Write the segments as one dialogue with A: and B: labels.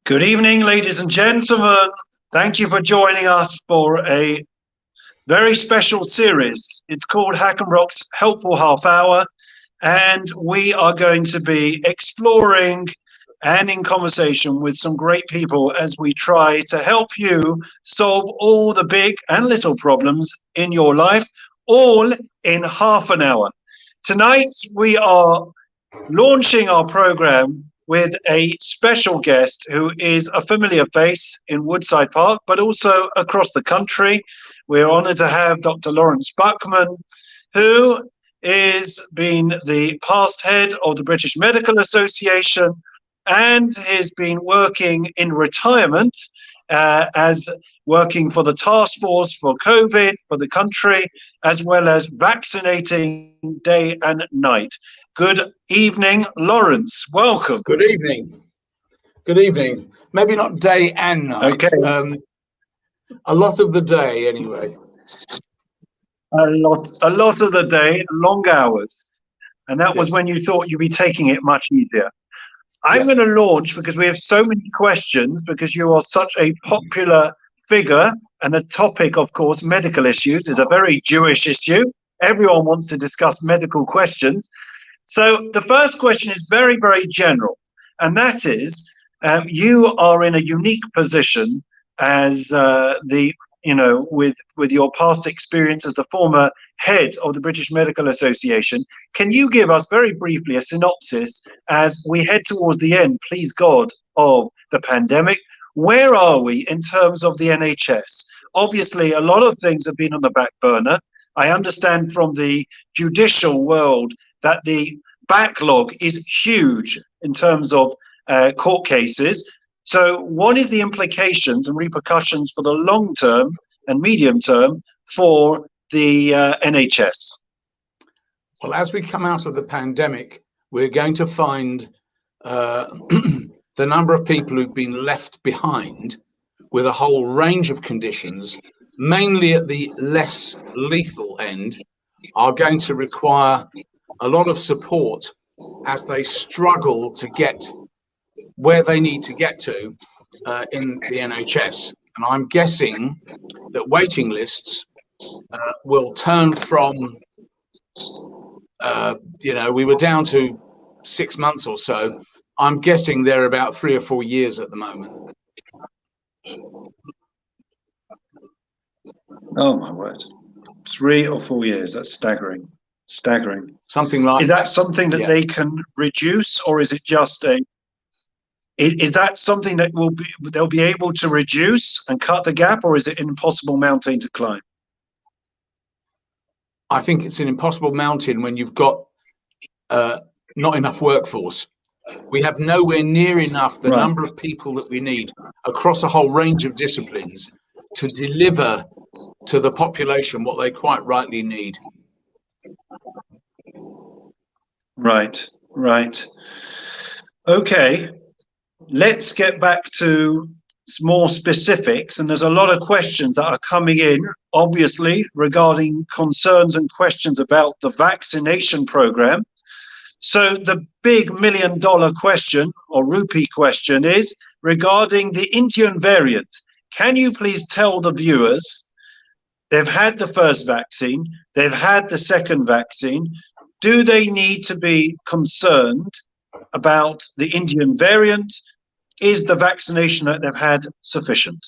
A: Good evening, ladies and gentlemen. Thank you for joining us for a very special series. It's called Hackenbroch's Helpful Half Hour, and we are going to be exploring and in conversation with some great people as we try to help you solve all the big and little problems in your life, all in half an hour. Tonight, we are launching our program with a special guest who is a familiar face in Woodside Park, but also across the country. We're honored to have Dr. Laurence Buckman, who is been the past head of the British Medical Association and has been working in retirement as working for the task force for COVID for the country, as well as vaccinating day and night. Good evening, Laurence. Welcome.
B: Good evening. Good evening. Maybe not day and night.
A: Okay.
B: A lot of the day, anyway.
A: A lot of the day, long hours. And that was
B: Yes.
A: when you thought you'd be taking it much easier. I'm going to launch because we have so many questions, because you are such a popular figure. And the topic, of course, medical issues, is a very Jewish issue. Everyone wants to discuss medical questions. So the first question is very, very general, and that is, you are in a unique position as with your past experience as the former head of the British Medical Association. Can you give us very briefly a synopsis as we head towards the end, please God, of the pandemic? Where are we in terms of the NHS? Obviously, a lot of things have been on the back burner. I understand from the judicial world that the backlog is huge in terms of court cases. So what is the implications and repercussions for the long term and medium term for the NHS?
B: Well, as we come out of the pandemic, we're going to find the number of people who've been left behind with a whole range of conditions, mainly at the less lethal end, are going to require a lot of support as they struggle to get where they need to get to in the NHS. And I'm guessing that waiting lists will turn from, we were down to 6 months or so. I'm guessing they're about 3 or 4 years at the moment.
A: Oh my word. 3 or 4 years, that's staggering.
B: Something like
A: Is that something that
B: yeah.
A: they can reduce, or is it just is that something that they'll be able to reduce and cut the gap, or is it an impossible mountain to climb?
B: I think it's an impossible mountain when you've got not enough workforce. We have nowhere near enough the number of people that we need across a whole range of disciplines to deliver to the population what they quite rightly need.
A: Right. Okay, let's get back to more specifics. And there's a lot of questions that are coming in, obviously, regarding concerns and questions about the vaccination program. So the big $1 million question, or rupee question, is regarding the Indian variant. Can you please tell the viewers, they've had the first vaccine, they've had the second vaccine, do they need to be concerned about the Indian variant? Is the vaccination that they've had sufficient?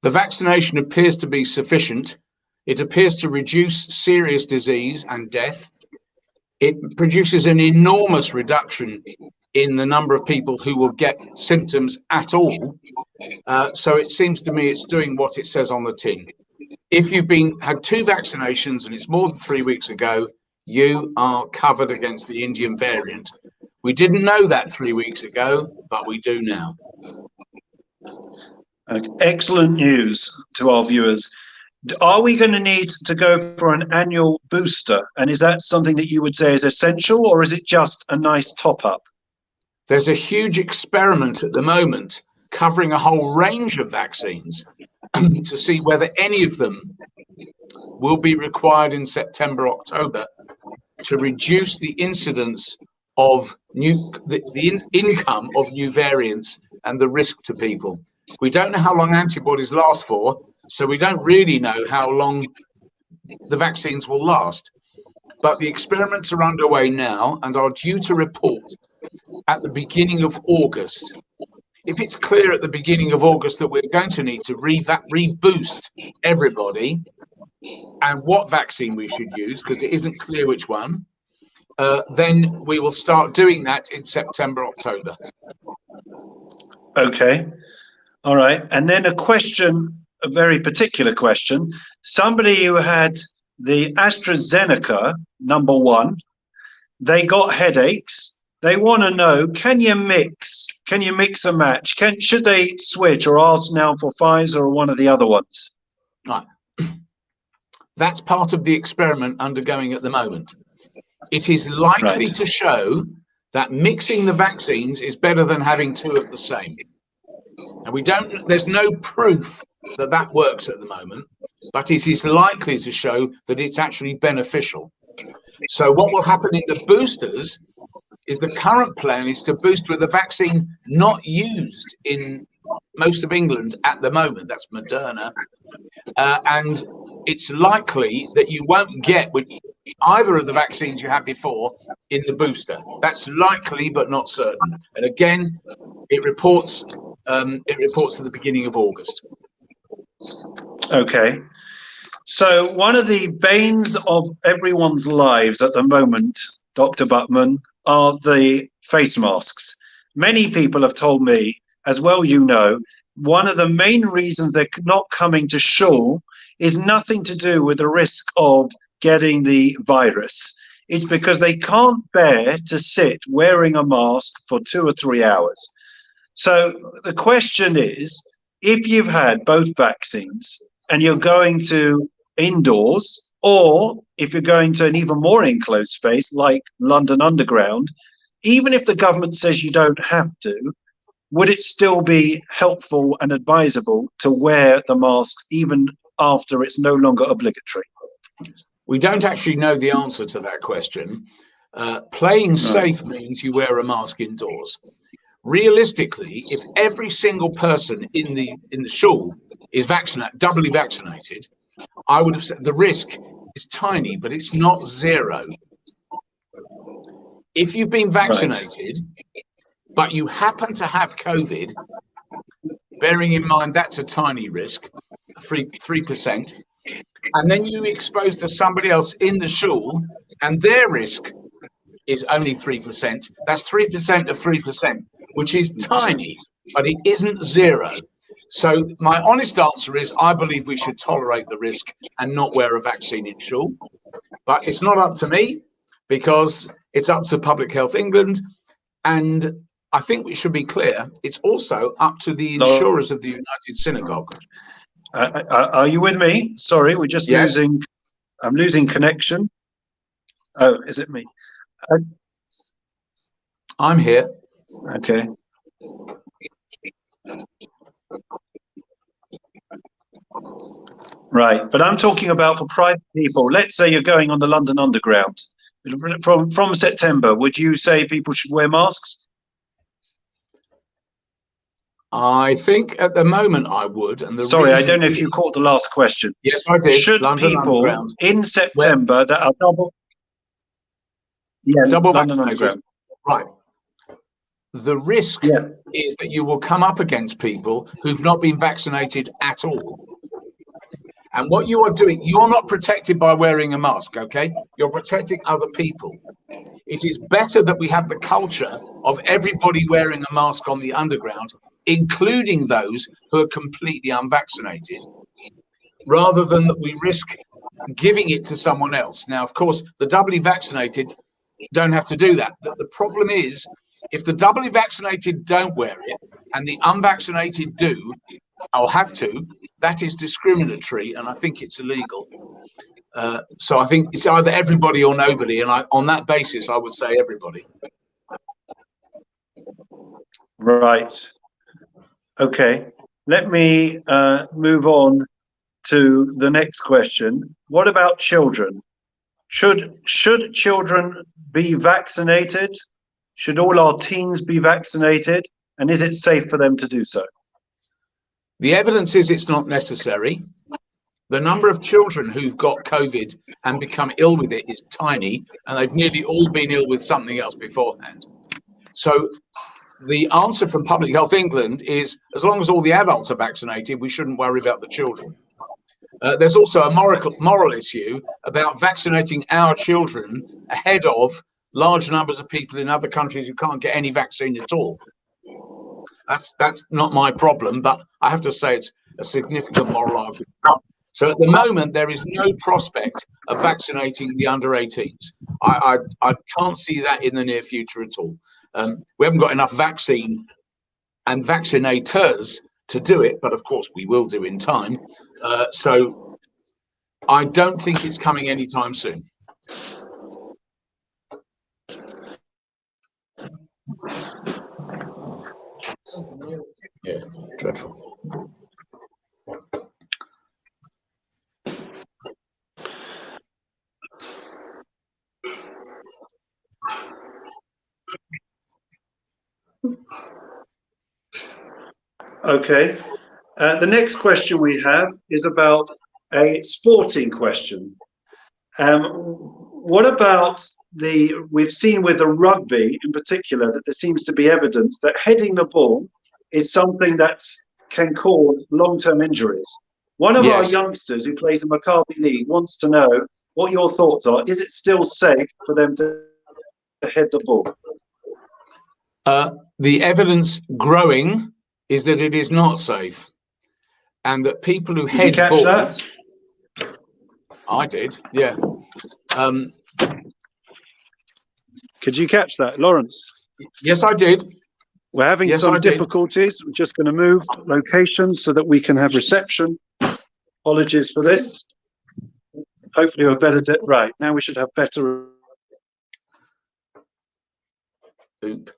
B: The vaccination appears to be sufficient. It appears to reduce serious disease and death. It produces an enormous reduction in the number of people who will get symptoms at all. So it seems to me it's doing what it says on the tin. If you've had 2 vaccinations and it's more than 3 weeks ago, you are covered against the Indian variant. We didn't know that 3 weeks ago, but we do now.
A: Excellent news to our viewers. Are we going to need to go for an annual booster? And is that something that you would say is essential, or is it just a nice top-up?
B: There's a huge experiment at the moment covering a whole range of vaccines to see whether any of them will be required in September, October to reduce the incidence of the income of new variants and the risk to people. We don't know how long antibodies last for, so we don't really know how long the vaccines will last. But the experiments are underway now and are due to report at the beginning of August. If it's clear at the beginning of August that we're going to need to reboost everybody and what vaccine we should use, because it isn't clear which one, then we will start doing that in September, October.
A: Okay. All right. And then a question, a very particular question. Somebody who had the AstraZeneca #1, they got headaches. They want to know, can you mix and match? Should they switch or ask now for Pfizer or one of the other ones?
B: Right. That's part of the experiment undergoing at the moment. It is likely to show that mixing the vaccines is better than having two of the same. And there's no proof that that works at the moment, but it is likely to show that it's actually beneficial. So what will happen in the boosters is the current plan is to boost with a vaccine not used in most of England at the moment. That's Moderna. And it's likely that you won't get with either of the vaccines you had before in the booster. That's likely, but not certain. And again, it reports to the beginning of August.
A: Okay. So one of the banes of everyone's lives at the moment, Dr. Buckman, are the face masks. Many people have told me, as well you know, one of the main reasons they're not coming to shul is nothing to do with the risk of getting the virus. It's because they can't bear to sit wearing a mask for 2 or 3 hours. So the question is, if you've had both vaccines and you're going to indoors, or if you're going to an even more enclosed space like London Underground, even if the government says you don't have to, would it still be helpful and advisable to wear the mask even after it's no longer obligatory?
B: We don't actually know the answer to that question. Playing safe means you wear a mask indoors. Realistically, if every single person in the shul is doubly vaccinated, I would have said the risk is tiny, but it's not zero. If you've been vaccinated, but you happen to have COVID, bearing in mind that's a tiny risk, 3%, and then you expose to somebody else in the shul, and their risk is only 3%. That's 3% of 3%, which is tiny, but it isn't zero. So my honest answer is I believe we should tolerate the risk and not wear a vaccine in shul. But it's not up to me, because it's up to Public Health England. And I think we should be clear, it's also up to the insurers of the United Synagogue.
A: Are you with me? Sorry, we're just losing. I'm losing connection. Oh, is it me?
B: I'm here.
A: Okay. Right, but I'm talking about for private people. Let's say you're going on the London Underground. From September, would you say people should wear masks?
B: I think at the moment I would. And
A: sorry, I don't know if you caught the last question.
B: Yes, I did.
A: Should London people Underground. In September that are double
B: London Underground. Right. The risk is that you will come up against people who've not been vaccinated at all. And what you are doing, you're not protected by wearing a mask, okay? You're protecting other people. It is better that we have the culture of everybody wearing a mask on the Underground, including those who are completely unvaccinated, rather than that we risk giving it to someone else. Now, of course, the doubly vaccinated don't have to do that. The problem is, if the doubly vaccinated don't wear it and the unvaccinated do, or have to, that is discriminatory, and I think it's illegal. So I think it's either everybody or nobody, and on that basis, I would say everybody.
A: Right. Okay. Let me move on to the next question. What about children? Should children be vaccinated? Should all our teens be vaccinated? and is it safe for them to do so?
B: The evidence is it's not necessary. The number of children who've got COVID and become ill with it is tiny, and they've nearly all been ill with something else beforehand. So the answer from Public Health England is, as long as all the adults are vaccinated, we shouldn't worry about the children. There's also a moral issue about vaccinating our children ahead of large numbers of people in other countries who can't get any vaccine at all. That's not my problem, but I have to say it's a significant moral argument. So at the moment, there is no prospect of vaccinating the under 18s. I can't see that in the near future at all. We haven't got enough vaccine and vaccinators to do it, but of course we will do in time. So I don't think it's coming anytime soon. Yeah, dreadful.
A: Okay. The next question we have is about a sporting question. What about we've seen with the rugby in particular that there seems to be evidence that heading the ball is something that can cause long-term injuries. One of our youngsters who plays in Maccabi League wants to know what your thoughts are. Is it still safe for them to head the ball?
B: The evidence growing is that it is not safe, and that people who head balls. That? I did, yeah.
A: Could you catch that, Laurence?
B: Yes, I did.
A: We're having some difficulties. We're just going to move locations so that we can have reception. Apologies for this. Hopefully we're better. Right, now we should have better.
B: Oop.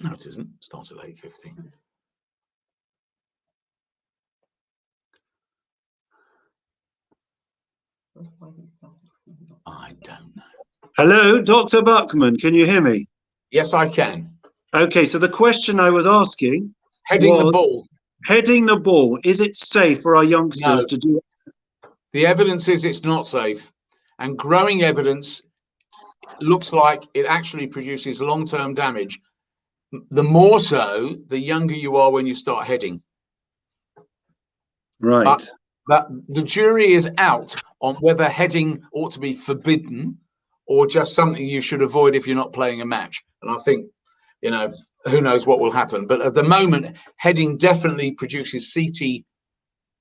B: No, it isn't. It starts at 8:15. I don't know.
A: Hello, Dr. Buckman, can you hear me?
B: Yes, I can.
A: Okay, so the question I was asking
B: Heading the ball.
A: Heading the ball, is it safe for our youngsters to do it?
B: The evidence is it's not safe, and growing evidence looks like it actually produces long-term damage. The more so, the younger you are when you start heading.
A: Right.
B: But the jury is out on whether heading ought to be forbidden or just something you should avoid if you're not playing a match. And I think, who knows what will happen. But at the moment, heading definitely produces CT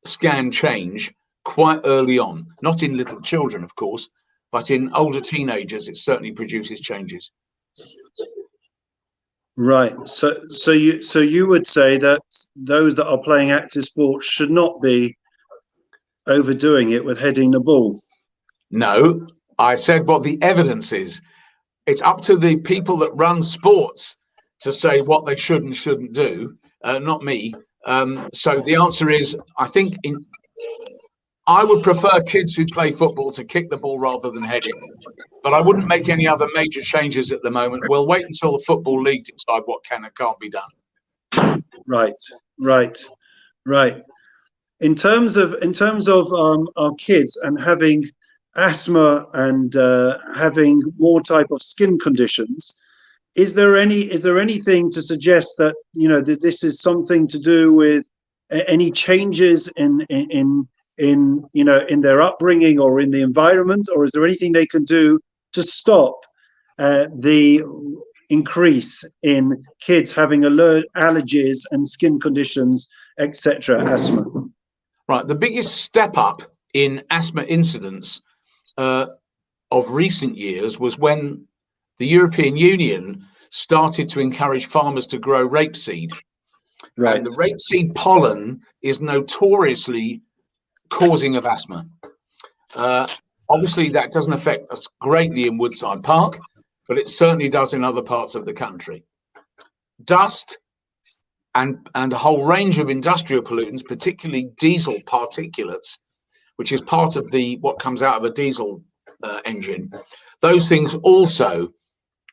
B: scan change quite early on. Not in little children, of course, but in older teenagers, it certainly produces changes.
A: Right. So you would say that those that are playing active sports should not be overdoing it with heading the ball?
B: No, I said what the evidence is. It's up to the people that run sports to say what they should and shouldn't do, not me. So the answer is, I think I would prefer kids who play football to kick the ball rather than head it. But I wouldn't make any other major changes at the moment. We'll wait until the Football League decide what can and can't be done.
A: Right. In terms of our kids and having asthma and having more type of skin conditions, is there anything to suggest that that this is something to do with any changes in their upbringing or in the environment, or is there anything they can do to stop the increase in kids having allergies and skin conditions, etc., asthma?
B: Right, the biggest step up in asthma incidence of recent years was when the European Union started to encourage farmers to grow rapeseed. Right. And the rapeseed pollen is notoriously causing of asthma. Obviously, that doesn't affect us greatly in Woodside Park, but it certainly does in other parts of the country. Dust and a whole range of industrial pollutants, particularly diesel particulates, which is part of what comes out of a diesel engine. Those things also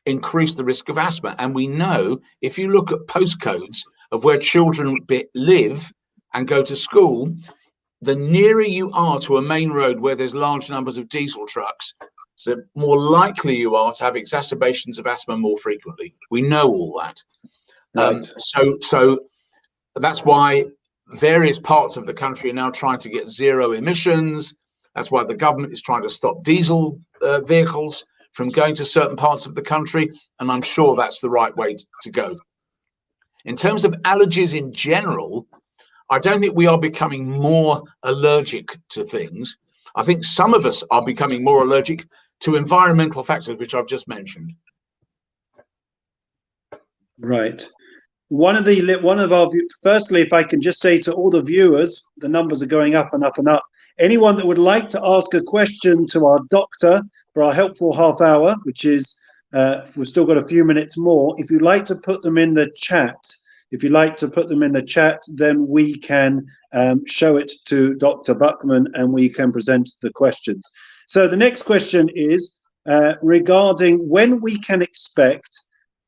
B: increase the risk of asthma. And we know if you look at postcodes of where children live and go to school, the nearer you are to a main road where there's large numbers of diesel trucks, the more likely you are to have exacerbations of asthma more frequently. We know all that.
A: Right.
B: So that's why various parts of the country are now trying to get zero emissions. That's why the government is trying to stop diesel vehicles from going to certain parts of the country, and I'm sure that's the right way to go. In terms of allergies in general, I don't think we are becoming more allergic to things. I think some of us are becoming more allergic to environmental factors, which I've just mentioned.
A: Right. Firstly, if I can just say to all the viewers, the numbers are going up and up and up. Anyone that would like to ask a question to our doctor for our helpful half hour, which is, we've still got a few minutes more. If you'd like to put them in the chat, then we can show it to Dr. Buckman and we can present the questions. So the next question is regarding when we can expect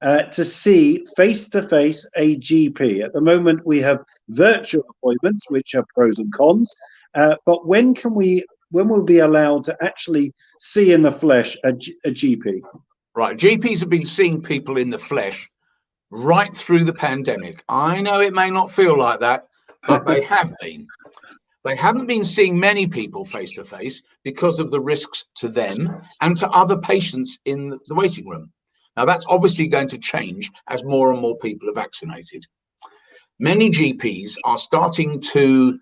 A: to see face-to-face a GP. At the moment, we have virtual appointments, which are pros and cons. But when we'll be allowed to actually see in the flesh a GP?
B: Right, GPs have been seeing people in the flesh right through the pandemic. I know it may not feel like that, but they have been. They haven't been seeing many people face to face because of the risks to them and to other patients in the waiting room. Now, that's obviously going to change as more and more people are vaccinated. Many GPs are starting to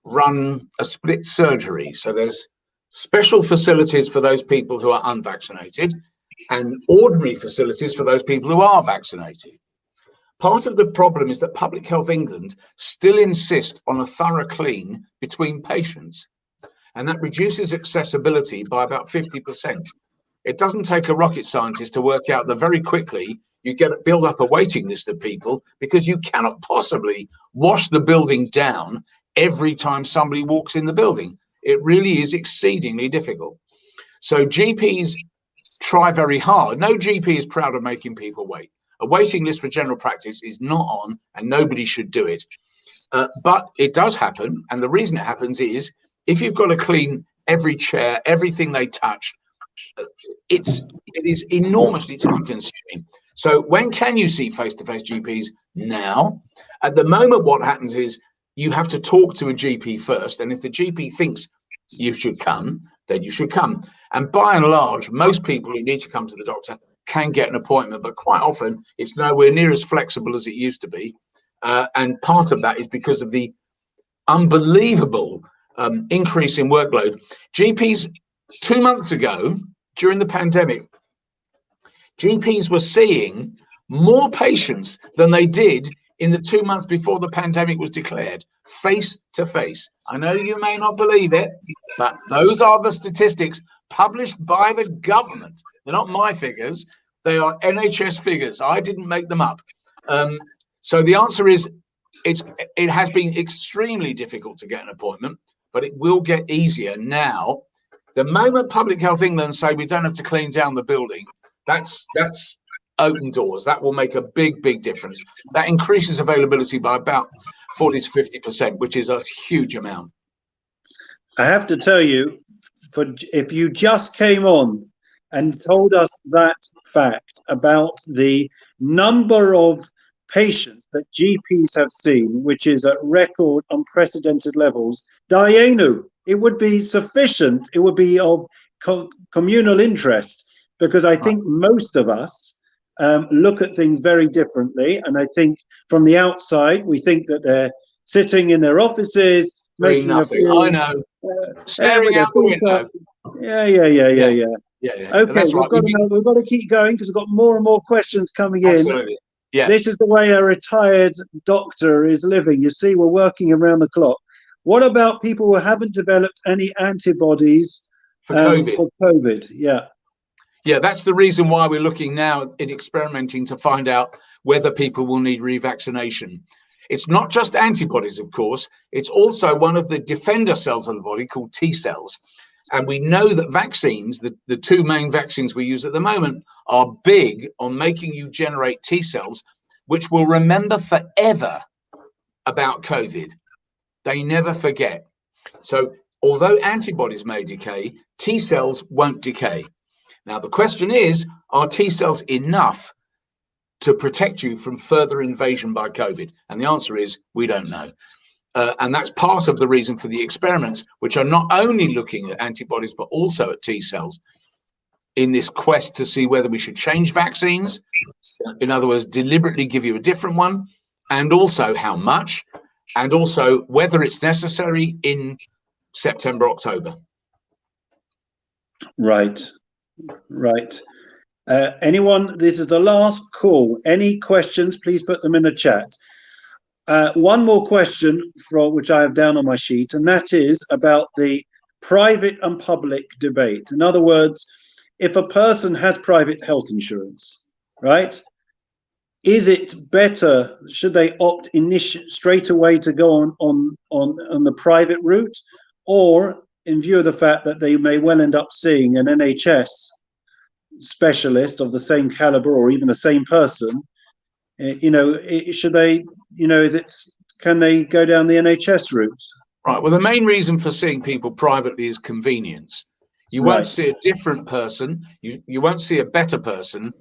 B: run a split surgery. So there's special facilities for those people who are unvaccinated and ordinary facilities for those people who are vaccinated. Part of the problem is that Public Health England still insist on a thorough clean between patients, and that reduces accessibility by about 50%. It doesn't take a rocket scientist to work out that very quickly you build up a waiting list of people because you cannot possibly wash the building down every time somebody walks in the building. It really is exceedingly difficult. So GPs try very hard. No GP is proud of making people wait. A waiting list for general practice is not on, and nobody should do it. But it does happen, and the reason it happens is if you've got to clean every chair, everything they touch, it is enormously time consuming. So when can you see face-to-face GPs? Now. At the moment, what happens is you have to talk to a GP first, and if the GP thinks you should come, then you should come. And by and large, most people who need to come to the doctor can get an appointment, but quite often it's nowhere near as flexible as it used to be. And part of that is because of the unbelievable increase in workload. GPs 2 months ago, during the pandemic, GPs were seeing more patients than they did in the 2 months before the pandemic was declared, face to face. I know you may not believe it, but those are the statistics published by the government. They're not my figures. They are NHS figures. I didn't make them up. So the answer is it has been extremely difficult to get an appointment, but it will get easier now. The moment Public Health England say we don't have to clean down the building, that's open doors. That will make a big difference. That increases availability by about 40 to 50%, which is a huge amount.
A: I have to tell you, if you just came on and told us that fact about the number of patients that GPs have seen, which is at record unprecedented levels, Dayenu, it would be sufficient. It would be of communal interest, because I think most of us look at things very differently. And I think from the outside, we think that they're sitting in their offices, making
B: nothing. I know. Staring out the window.
A: Yeah. Okay,
B: that's right.
A: We've got to keep going because we've got more and more questions coming in.
B: Absolutely. Yeah.
A: This is the way a retired doctor is living. You see, we're working around the clock. What about people who haven't developed any antibodies
B: for COVID?
A: For COVID, yeah.
B: Yeah, that's the reason why we're looking now in experimenting to find out whether people will need revaccination. It's not just antibodies, of course. It's also one of the defender cells of the body called T cells. And we know that vaccines, the two main vaccines we use at the moment, are big on making you generate T cells, which will remember forever about COVID. They never forget. So although antibodies may decay, T cells won't decay. Now, the question is, are T cells enough to protect you from further invasion by COVID? And the answer is, we don't know. And that's part of the reason for the experiments, which are not only looking at antibodies, but also at T cells in this quest to see whether we should change vaccines. In other words, deliberately give you a different one, and also how much, and also whether it's necessary in September, October.
A: Right. Anyone, this is the last call. Any questions, please put them in the chat. One more question which I have down on my sheet, and that is about the private and public debate. In other words, if a person has private health insurance, right, is it better, should they opt straight away to go on the private route, or in view of the fact that they may well end up seeing an NHS specialist of the same caliber or even the same person, should they, can they go down the NHS route?
B: Right. Well, the main reason for seeing people privately is convenience. You won't see a different person. You won't see a better person.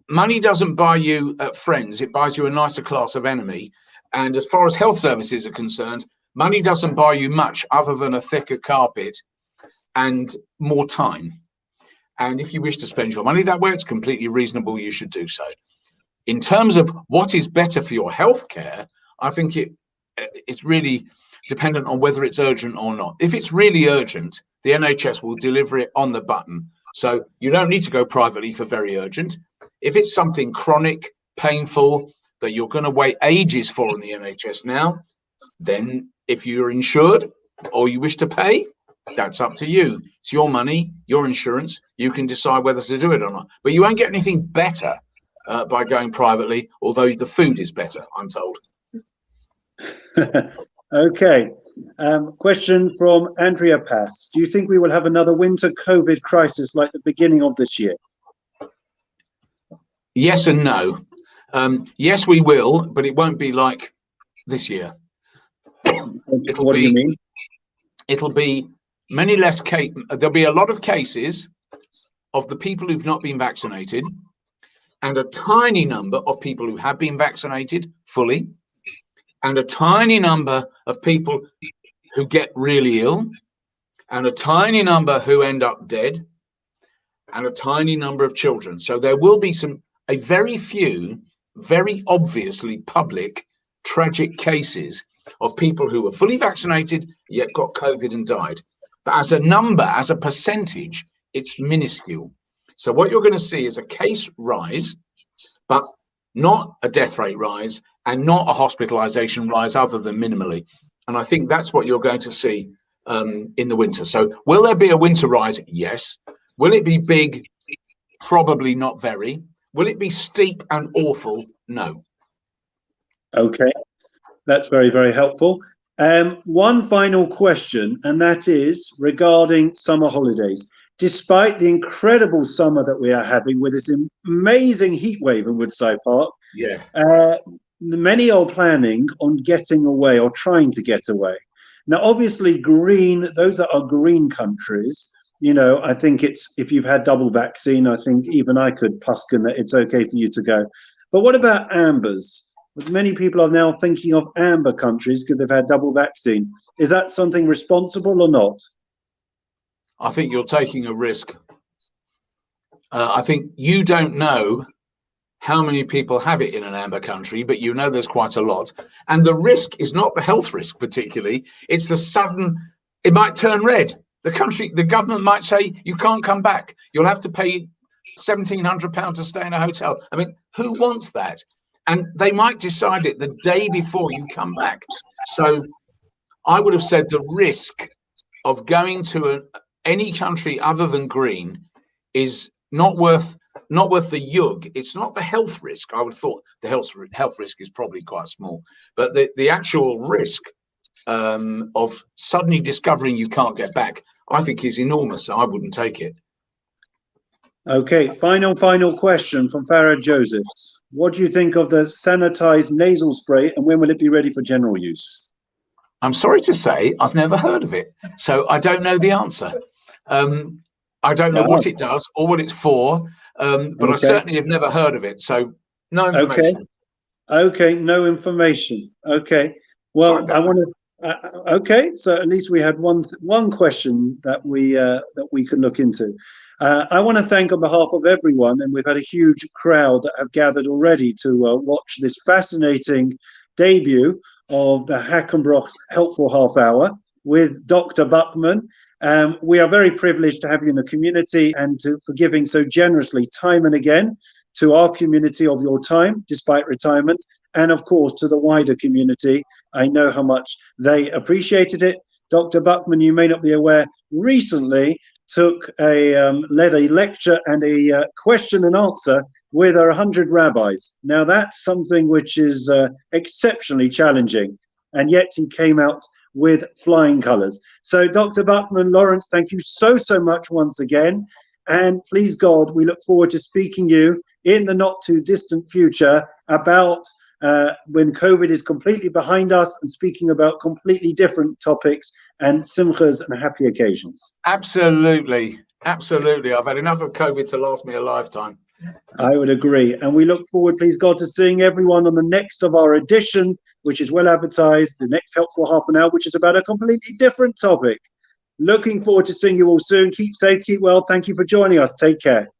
B: Money doesn't buy you friends. It buys you a nicer class of enemy. And as far as health services are concerned, money doesn't buy you much other than a thicker carpet and more time. And if you wish to spend your money that way, it's completely reasonable. You should do so. In terms of what is better for your healthcare, I think it's really dependent on whether it's urgent or not. If it's really urgent, the NHS will deliver it on the button. So you don't need to go privately for very urgent. If it's something chronic, painful, that you're going to wait ages for in the NHS now, then if you're insured or you wish to pay, that's up to you. It's your money, your insurance. You can decide whether to do it or not. But you won't get anything better by going privately, although the food is better, I'm told.
A: Okay. Question from Andrea Pass. Do you think we will have another winter COVID crisis like the beginning of this year?
B: Yes and no. Yes, we will, but it won't be like this year.
A: What do you mean?
B: It'll be many less there'll be a lot of cases of the people who've not been vaccinated, and a tiny number of people who have been vaccinated fully, and a tiny number of people who get really ill, and a tiny number who end up dead, and a tiny number of children. So there will be a very few, very obviously public, tragic cases of people who were fully vaccinated yet got COVID and died. But as a number, as a percentage, it's minuscule. So what you're going to see is a case rise, but not a death rate rise and not a hospitalization rise other than minimally. And I think that's what you're going to see in the winter. So will there be a winter rise? Yes. Will it be big? Probably not very. Will it be steep and awful? No.
A: Okay. That's very, very helpful. One final question, and that is regarding summer holidays. Despite the incredible summer that we are having with this amazing heat wave in Woodside Park, many are planning on getting away or trying to get away. Now, obviously, those that are green countries, I think if you've had double vaccine, I think even I could puskin that it's okay for you to go. But what about ambers? Many people are now thinking of amber countries because they've had double vaccine. Is that something responsible or not?
B: I think you're taking a risk. I think you don't know how many people have it in an amber country, but there's quite a lot. And the risk is not the health risk particularly. It's the sudden, it might turn red. The government might say, you can't come back. You'll have to pay £1,700 to stay in a hotel. I mean, who wants that? And they might decide it the day before you come back. So I would have said the risk of going to any country other than green is not worth the yug. It's not the health risk. I would have thought the health risk is probably quite small, but the actual risk of suddenly discovering you can't get back, I think, is enormous. So I wouldn't take it.
A: Okay, final question from Farah Josephs. What do you think of the sanitized nasal spray, and when will it be ready for general use?
B: I'm sorry to say I've never heard of it, so I don't know the answer. I don't know what it does or what it's for, but I certainly have never heard of it. So no information.
A: Okay, no information. Okay, well, I want to. Okay, so at least we had one question that we could look into. I want to thank on behalf of everyone, and we've had a huge crowd that have gathered already to watch this fascinating debut of the Hackenbroch's Helpful Half Hour with Dr. Buckman. We are very privileged to have you in the community and for giving so generously time and again to our community of your time, despite retirement, and of course to the wider community. I know how much they appreciated it. Dr. Buckman, you may not be aware, recently led a lecture and a question and answer with 100 rabbis. Now that's something which is exceptionally challenging, and yet he came out with flying colors. So Dr. Buckman, Laurence, thank you so much once again, and please God, we look forward to speaking you in the not too distant future about when COVID is completely behind us and speaking about completely different topics and simchas and happy occasions.
B: Absolutely. I've had enough of COVID to last me a lifetime.
A: I would agree. And we look forward, please God, to seeing everyone on the next of our edition, which is well advertised, the next Helpful Half an Hour, which is about a completely different topic. Looking forward to seeing you all soon. Keep safe, keep well. Thank you for joining us. Take care.